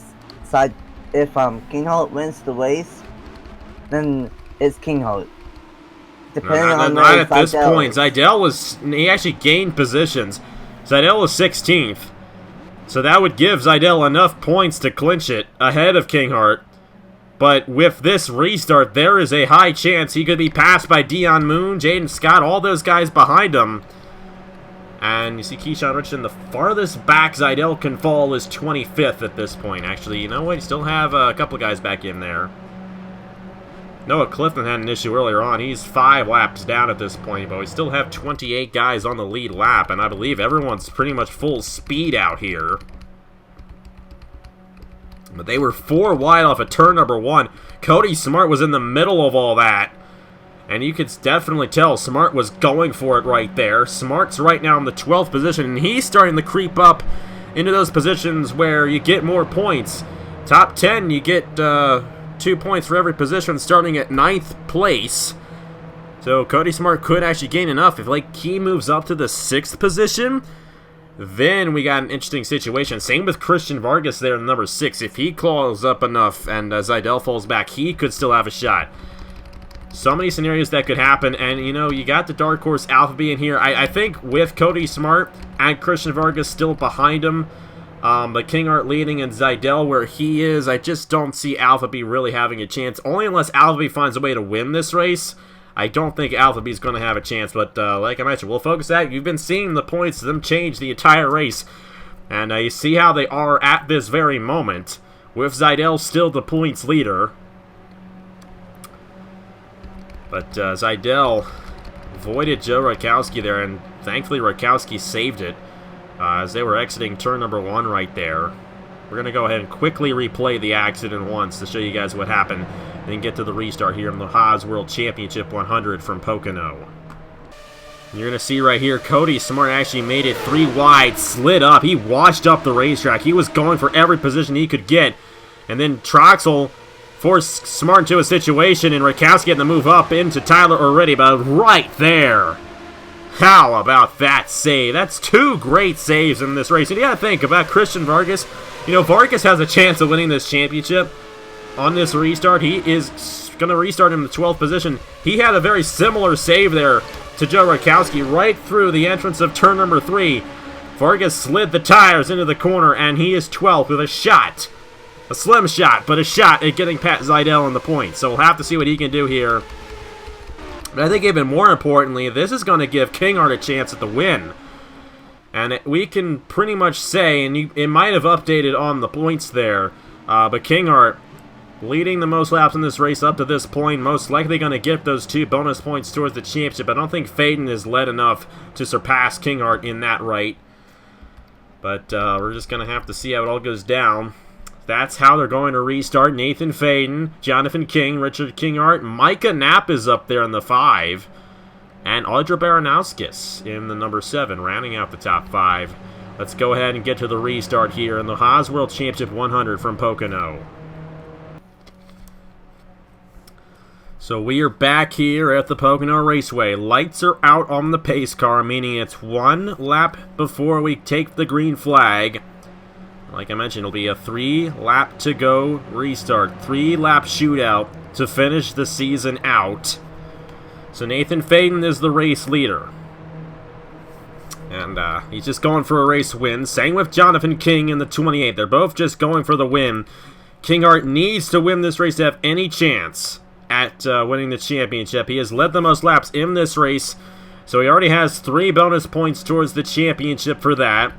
S2: Kinghart wins the race, then it's Kinghart. Depending on
S1: not at this point. He actually gained positions. Zajdel was 16th. So that would give Zajdel enough points to clinch it ahead of Kinghart. But with this restart, there is a high chance he could be passed by Dion Moon, Jaden Scott, all those guys behind him. And you see Keyshawn Richardson, the farthest back Zajdel can fall is 25th at this point. Actually, you know what? You still have a couple of guys back in there. Noah Clifton had an issue earlier on. He's 5 laps down at this point, but we still have 28 guys on the lead lap, and I believe everyone's pretty much full speed out here. But they were 4 wide off of turn number 1. Cody Smart was in the middle of all that. And you could definitely tell Smart was going for it right there. Smart's right now in the 12th position, and he's starting to creep up into those positions where you get more points. Top 10, you get 2 points for every position, starting at 9th place. So Cody Smart could actually gain enough. If he moves up to the 6th position, then we got an interesting situation. Same with Christian Vargas there in number 6. If he claws up enough and Zajdel falls back, he could still have a shot. So many scenarios that could happen, and you got the Dark Horse Alpha B in here. I think with Cody Smart and Christian Vargas still behind him, but King Art leading and Zajdel where he is, I just don't see Alpha B really having a chance. Only unless Alpha B finds a way to win this race. I don't think Alpha B is going to have a chance, but like I mentioned, we'll focus that. You've been seeing the points, them change the entire race, and you see how they are at this very moment. with Zajdel still the points leader. But Zajdel avoided Joe Rakowski there, and thankfully Rakowski saved it as they were exiting turn number 1 right there. We're going to go ahead and quickly replay the accident once to show you guys what happened, and then get to the restart here in the Haas World Championship 100 from Pocono. You're going to see right here, Cody Smart actually made it 3 wide, slid up. He washed up the racetrack. He was going for every position he could get. And then Troxel forced Smart into a situation, and Rakowski had to move up into Tyler already, but right there. How about that save? That's 2 great saves in this race. And you got to think about Christian Vargas. You know, Vargas has a chance of winning this championship on this restart. He is going to restart in the 12th position. He had a very similar save there to Joe Rakowski right through the entrance of turn number 3. Vargas slid the tires into the corner, and he is 12th with a shot. A slim shot, but a shot at getting Pat Zajdel on the points. So we'll have to see what he can do here. But I think even more importantly, this is going to give Kinghart a chance at the win. And we can pretty much say, and it might have updated on the points there, but Kinghart leading the most laps in this race up to this point, most likely going to get those 2 bonus points towards the championship. I don't think Faden has led enough to surpass Kinghart in that right. But we're just going to have to see how it all goes down. That's how they're going to restart. Nathan Faden, Jonathan King, Richard Kinghart, Micah Knapp is up there in the 5. And Audra Baranowskis in the number 7, rounding out the top 5. Let's go ahead and get to the restart here in the Haas World Championship 100 from Pocono. So we are back here at the Pocono Raceway. Lights are out on the pace car, meaning it's 1 lap before we take the green flag. Like I mentioned, it'll be a 3-lap to go restart. 3-lap shootout to finish the season out. So Nathan Faden is the race leader. And he's just going for a race win. Same with Jonathan King in the 28. They're both just going for the win. Kinghart needs to win this race to have any chance at winning the championship. He has led the most laps in this race, so he already has 3 bonus points towards the championship for that.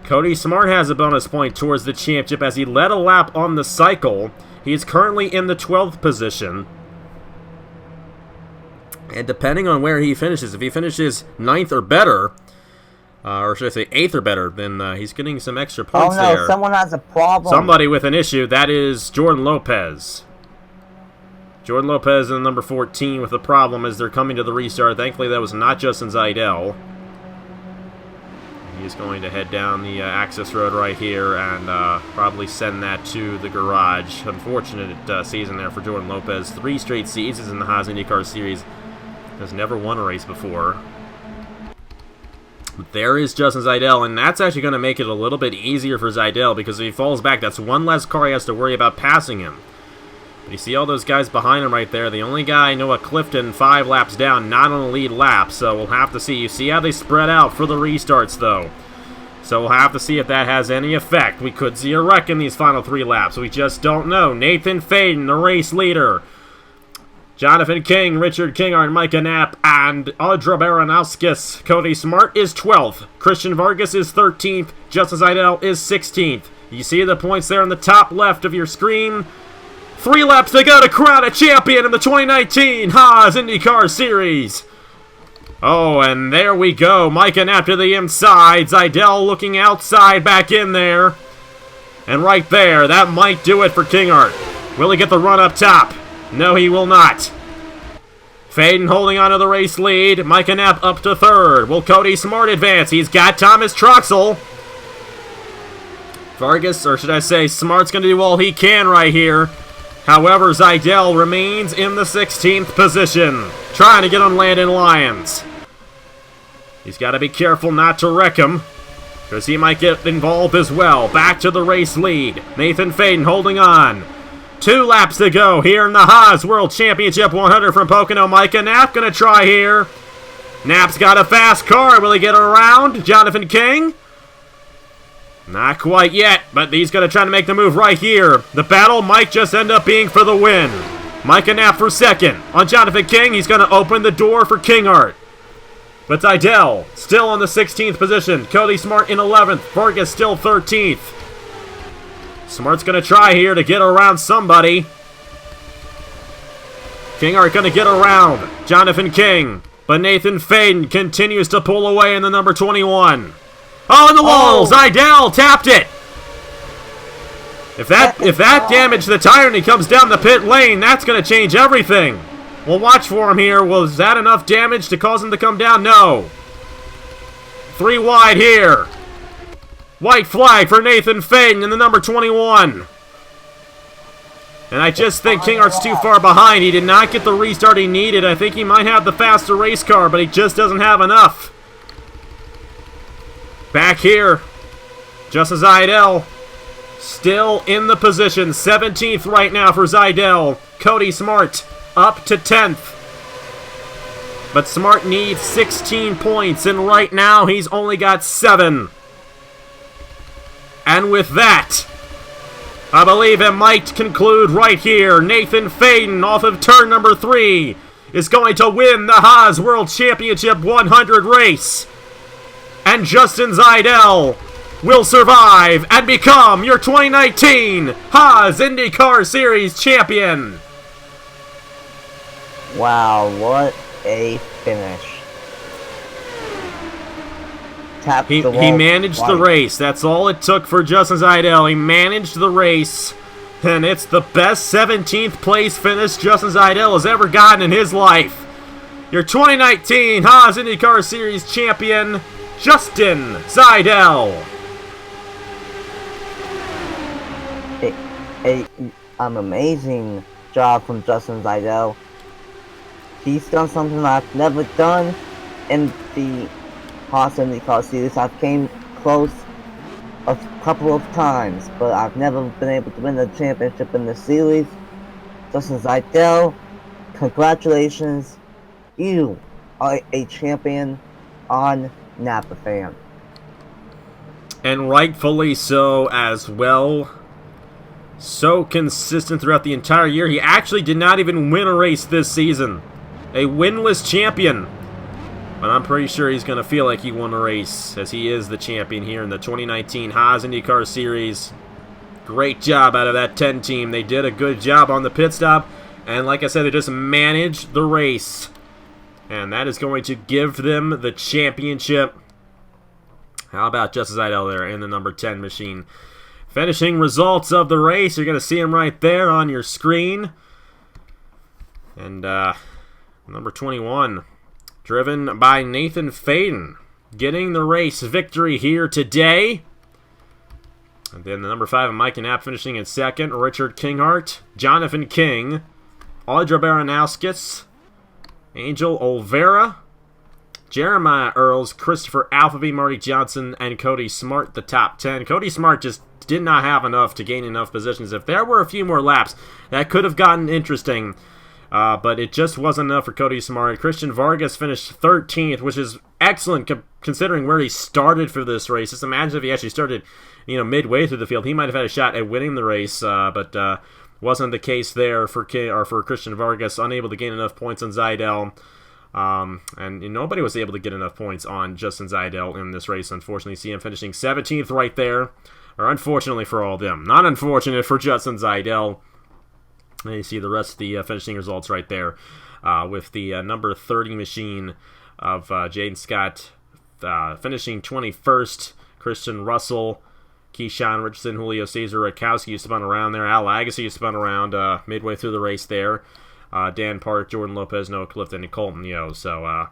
S1: Cody Smart has a bonus point towards the championship as he led a lap on the cycle. He is currently in the 12th position. And depending on where he finishes, if he finishes 9th or better, or should I say 8th or better, then he's getting some extra points there.
S2: Oh no, someone has a problem.
S1: Somebody with an issue. That is Jordan Lopez. Jordan Lopez in number 14 with a problem as they're coming to the restart. Thankfully, that was not Justin Zajdel. He's going to head down the access road right here and probably send that to the garage. Unfortunate season there for Jordan Lopez. 3 straight seasons in the Haas IndyCar Series. Has never won a race before. But there is Justin Zajdel, and that's actually going to make it a little bit easier for Zajdel because if he falls back, that's 1 less car he has to worry about passing him. But you see all those guys behind him right there. The only guy, Noah Clifton, 5 laps down, not on the lead lap. So we'll have to see. You see how they spread out for the restarts, though. So we'll have to see if that has any effect. We could see a wreck in these final 3 laps. We just don't know. Nathan Faden, the race leader. Jonathan King, Richard Kinghart, Micah Knapp, and Audra Baranowskis. Cody Smart is 12th. Christian Vargas is 13th. Justin Zajdel is 16th. You see the points there on the top left of your screen. 3 laps to go to crown a champion in the 2019 Haas IndyCar Series. Oh, and there we go. Micah Knapp to the inside. Zajdel looking outside, back in there. And right there, that might do it for Kinghart. Will he get the run up top? No, he will not. Faden holding on to the race lead. Micah Knapp up to 3rd. Will Cody Smart advance? He's got Thomas Troxel. Vargas, or should I say, Smart's going to do all he can right here. However, Zajdel remains in the 16th position, trying to get on Landon Lyons. He's got to be careful not to wreck him, because he might get involved as well. Back to the race lead. Nathan Faden holding on. 2 laps to go here in the Haas World Championship 100 from Pocono. Micah Knapp going to try here. Knapp's got a fast car. Will he get around Jonathan King? Not quite yet, but he's going to try to make the move right here. The battle might just end up being for the win. Micah Knapp for 2nd. On Jonathan King, he's going to open the door for Kinghart. But Zajdel still on the 16th position. Cody Smart in 11th. Vargas still 13th. Smart's going to try here to get around somebody. Kinghart going to get around Jonathan King. But Nathan Faden continues to pull away in the number 21. Oh, in the wall! Zajdel tapped it! If that damaged the tire and he comes down the pit lane, that's going to change everything. We'll watch for him here. Was that enough damage to cause him to come down? No. 3 wide here. White flag for Nathan Faden in the number 21. And I just think Kinghart's too far behind. He did not get the restart he needed. I think he might have the faster race car, but he just doesn't have enough. Back here, Justin Zajdel still in the position. 17th right now for Zajdel. Cody Smart up to 10th. But Smart needs 16 points, and right now he's only got 7. And with that, I believe it might conclude right here. Nathan Faden off of turn number 3 is going to win the Haas World Championship 100 race. And Justin Zajdel will survive and become your 2019 Haas IndyCar Series champion.
S2: Wow, what a finish.
S1: He managed the race. That's all it took for Justin Zajdel. He managed the race, and it's the best 17th place finish Justin Zajdel has ever gotten in his life. Your 2019 Haas IndyCar Series champion, Justin Zajdel.
S2: An amazing job from Justin Zajdel. He's done something I've never done in the Haas IndyCar Series. I've came close a couple of times, but I've never been able to win the championship in the series. Justin Zajdel, congratulations. You are a champion on Napa Fan.
S1: And rightfully so as well. So consistent throughout the entire year. He actually did not even win a race this season. A winless champion. But I'm pretty sure he's going to feel like he won a race, as he is the champion here in the 2019 Haas IndyCar Series. Great job out of that 10 team. They did a good job on the pit stop. And like I said, they just managed the race. And that is going to give them the championship. How about Justin Zajdel there in the number 10 machine? Finishing results of the race. You're going to see them right there on your screen. And number 21, driven by Nathan Faden, getting the race victory here today. And then the number 5, Mike Knapp finishing in second. Richard Kinghart, Jonathan King, Audra Baranowskis, Angel Olvera, Jeremiah Earls, Christopher Alphavy, Marty Johnson, and Cody Smart, the top 10. Cody Smart just did not have enough to gain enough positions. If there were a few more laps, that could have gotten interesting. But it just wasn't enough for Cody Smart. Christian Vargas finished 13th, which is excellent considering where he started for this race. Just imagine if he actually started, midway through the field. He might have had a shot at winning the race, but wasn't the case there for Christian Vargas. Unable to gain enough points on Zajdel. And nobody was able to get enough points on Justin Zajdel in this race. Unfortunately, see him finishing 17th right there. Or unfortunately for all of them. Not unfortunate for Justin Zajdel. And you see the rest of the finishing results right there. With the number 30 machine of Jaden Scott finishing 21st. Christian Russell, Keyshawn Richardson, Julio Cesar, Rakowski spun around there. Al Agassi spun around midway through the race there. Dan Park, Jordan Lopez, Noah Clifton, and Colton Yo. So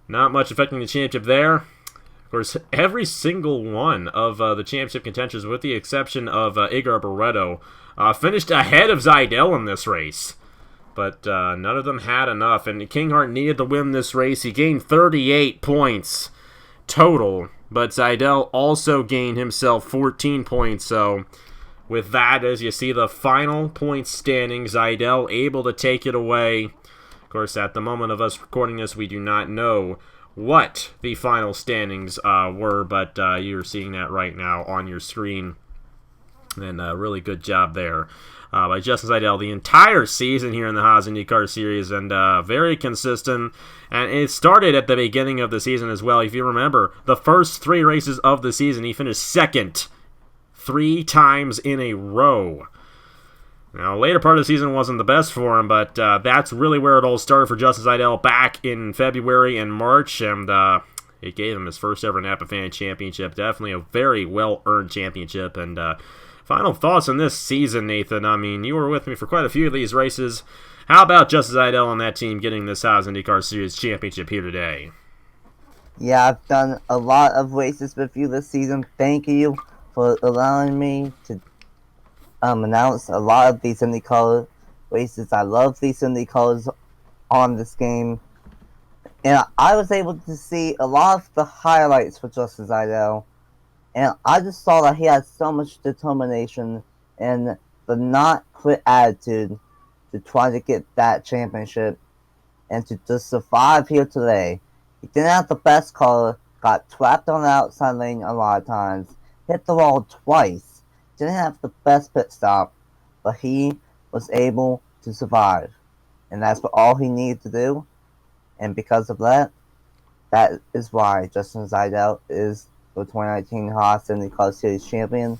S1: not much affecting the championship there. Of course, every single one of the championship contenders, with the exception of Igor Barreto, finished ahead of Zajdel in this race. But none of them had enough, and Kinghart needed to win this race. He gained 38 points total, but Zajdel also gained himself 14 points. So with that, as you see the final point standings, Zajdel able to take it away. Of course, at the moment of us recording this, we do not know what the final standings were, but you're seeing that right now on your screen. And a really good job there by Justin Zajdel the entire season here in the Haas IndyCar Series, and very consistent. And it started at the beginning of the season as well. If you remember, the first 3 races of the season, he finished second 3 times in a row. Now, later part of the season wasn't the best for him, but that's really where it all started for Justin Zajdel back in February and March, and it gave him his first ever Napa Fan Championship. Definitely a very well-earned championship. And final thoughts on this season, Nathan. I mean, you were with me for quite a few of these races. How about Justin Zajdel and that team getting this Haas IndyCar Series championship here today?
S2: Yeah, I've done a lot of races with you this season. Thank you for allowing me to announce a lot of these IndyCar races. I love these IndyCars on this game. And I was able to see a lot of the highlights for Justin Zajdel. And I just saw that he had so much determination and the not quit attitude to try to get that championship and to just survive here today. He didn't have the best car, got trapped on the outside lane a lot of times, hit the wall twice, didn't have the best pit stop, but he was able to survive. And that's all he needed to do. And because of that, that is why Justin Zajdel is the 2019 Haas IndyCar Series champion.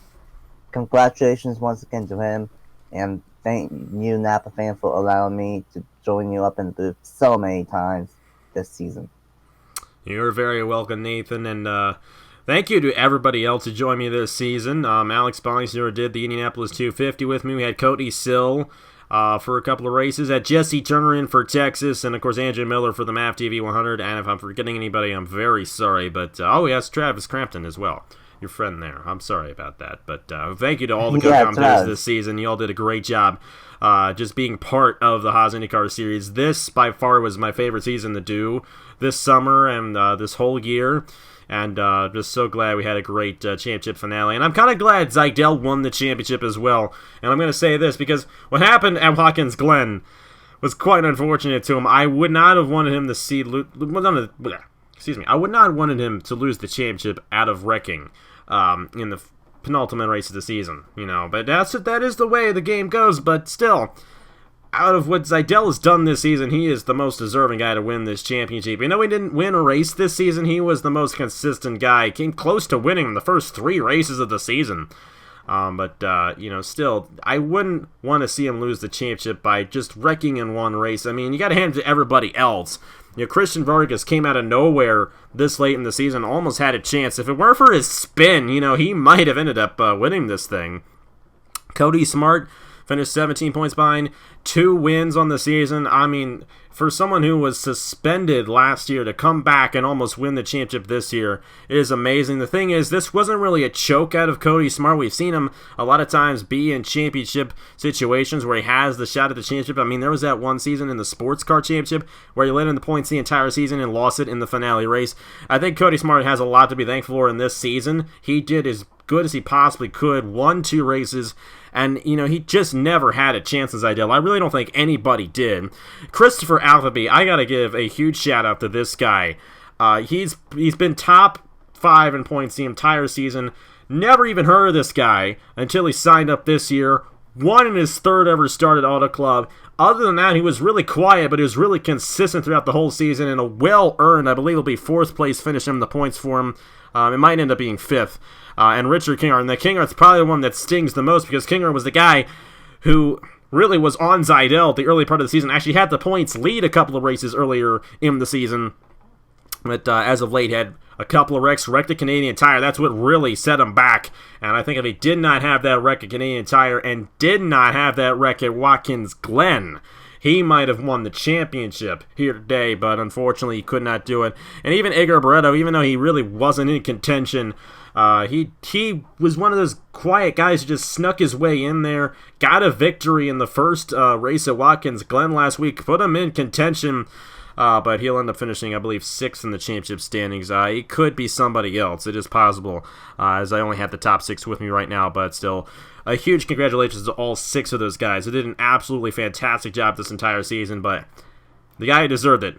S2: Congratulations once again to him, and thank you, Napa fan, for allowing me to join you up in the booth so many times this season.
S1: You're very welcome, Nathan, and thank you to everybody else who joined me this season. Alex Bonsignor did the Indianapolis 250 with me. We had Cody Sill for a couple of races. Had Jesse Turner in for Texas, and of course Andrew Miller for the MAF TV 100. And if I'm forgetting anybody, I'm very sorry. But oh yes, Travis Crampton as well, your friend there. I'm sorry about that. But thank you to all the co-commentators this season. You all did a great job just being part of the Haas IndyCar Series. This by far was my favorite season to do this summer and this whole year. And just so glad we had a great championship finale. And I'm kind of glad Zajdel won the championship as well. And I'm going to say this, because what happened at Watkins Glen was quite unfortunate to him. I would not have wanted him to see... I would not have wanted him to lose the championship out of wrecking in the penultimate race of the season. You know, but that is the way the game goes. But still... out of what Zajdel has done this season, he is the most deserving guy to win this championship. You know, he didn't win a race this season. He was the most consistent guy. He came close to winning the first 3 races of the season. Still, I wouldn't want to see him lose the championship by just wrecking in one race. I mean, you got to hand it to everybody else. You know, Christian Vargas came out of nowhere this late in the season, almost had a chance. If it weren't for his spin, you know, he might have ended up winning this thing. Cody Smart finished 17 points behind, 2 wins on the season. I mean, for someone who was suspended last year to come back and almost win the championship this year is amazing. The thing is, this wasn't really a choke out of Cody Smart. We've seen him a lot of times be in championship situations where he has the shot at the championship. I mean, there was that one season in the Sports Car Championship where he led in the points the entire season and lost it in the finale race. I think Cody Smart has a lot to be thankful for in this season. He did as good as he possibly could, won 2 races, and, you know, he just never had a chance as Zajdel. I really don't think anybody did. Christopher Altheby, I gotta give a huge shout-out to this guy. He's been top 5 in points the entire season. Never even heard of this guy until he signed up this year. Won in his 3rd ever start at Auto Club. Other than that, he was really quiet, but he was really consistent throughout the whole season, and a well-earned, I believe it'll be 4th place finish in the points for him. It might end up being 5th. And Richard Kinghart. And the Kinghart's probably the one that stings the most, because Kinghart was the guy who really was on Zajdel at the early part of the season. Actually had the points lead a couple of races earlier in the season. But as of late, had a couple of wrecks, wrecked a Canadian Tire. That's what really set him back. And I think if he did not have that wreck at Canadian Tire and did not have that wreck at Watkins Glen, he might have won the championship here today, but unfortunately he could not do it. And even Edgar Barreto, even though he really wasn't in contention, he was one of those quiet guys who just snuck his way in there, got a victory in the first race at Watkins Glen last week, put him in contention, but he'll end up finishing, I believe, 6th in the championship standings. He could be somebody else. It is possible, as I only have the top 6 with me right now, but still, a huge congratulations to all 6 of those guys who did an absolutely fantastic job this entire season, but the guy who deserved it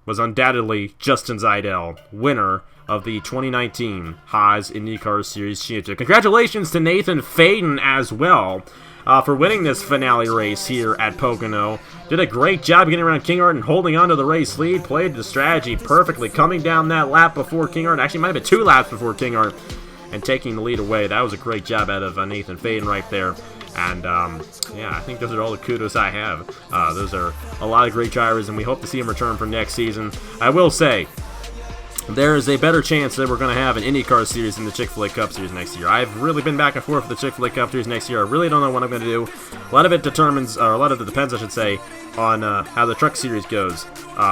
S1: was undoubtedly Justin Zajdel, winner of the 2019 Haas IndyCar Series Championship. Congratulations to Nathan Faden as well for winning this finale race here at Pocono. Did a great job getting around Kinghart and holding on to the race lead. Played the strategy perfectly, coming down that lap before Kinghart. Actually, it might have been 2 laps before Kinghart. and taking the lead away. That was a great job out of Nathan Faden right there. And, yeah, I think those are all the kudos I have. Those are a lot of great drivers, and we hope to see them return for next season. I will say, there is a better chance that we're going to have an IndyCar Series in the Chick-fil-A Cup Series next year. I've really been back and forth with the Chick-fil-A Cup Series next year. I really don't know what I'm going to do. A lot of it depends, I should say, on how the Truck Series goes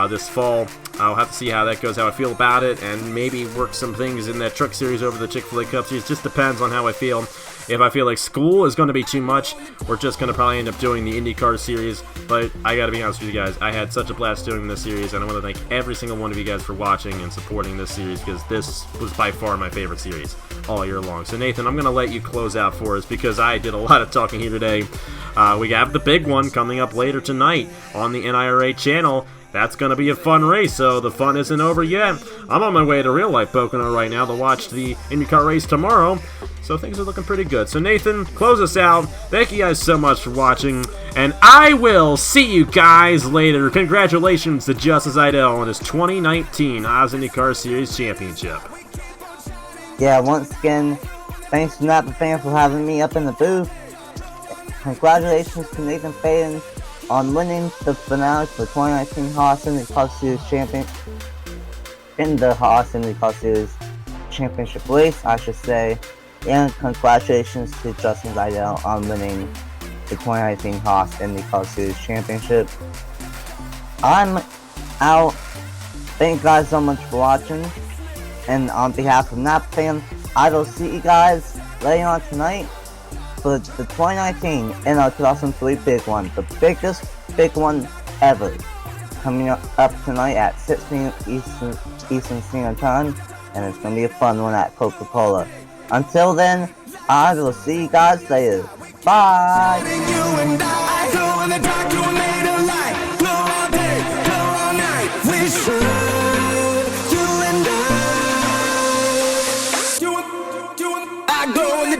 S1: this fall. I'll have to see how that goes, how I feel about it, and maybe work some things in that Truck Series over the Chick-fil-A Cup Series. Just depends on how I feel. If I feel like school is going to be too much, we're just going to probably end up doing the IndyCar Series. But I got to be honest with you guys, I had such a blast doing this series, and I want to thank every single one of you guys for watching and supporting this series, because this was by far my favorite series all year long. So Nathan, I'm going to let you close out for us, because I did a lot of talking here today. We have the big one coming up later tonight on the NIRA channel. That's going to be a fun race, so the fun isn't over yet. I'm on my way to real-life Pocono right now to watch the IndyCar race tomorrow, so things are looking pretty good. So Nathan, close us out. Thank you guys so much for watching, and I will see you guys later. Congratulations to Justin Zajdel on his 2019 Haas IndyCar Series Championship.
S2: Yeah, once again, thanks to Napa Fan for having me up in the booth. Congratulations to Nathan Faden on winning the finale for the 2019 Haas IndyCar Series Championship race, I should say. And congratulations to Justin Zajdel on winning the 2019 Haas IndyCar Series Championship. I'm out. Thank you guys so much for watching. And on behalf of Napa Fan, I will see you guys later on tonight for the 2019 NO 2003 Big One, the biggest big one ever, coming up tonight at 6 p.m. Eastern Standard Time, and it's going to be a fun one at Coca-Cola. Until then, I will see you guys later. Bye! I go in the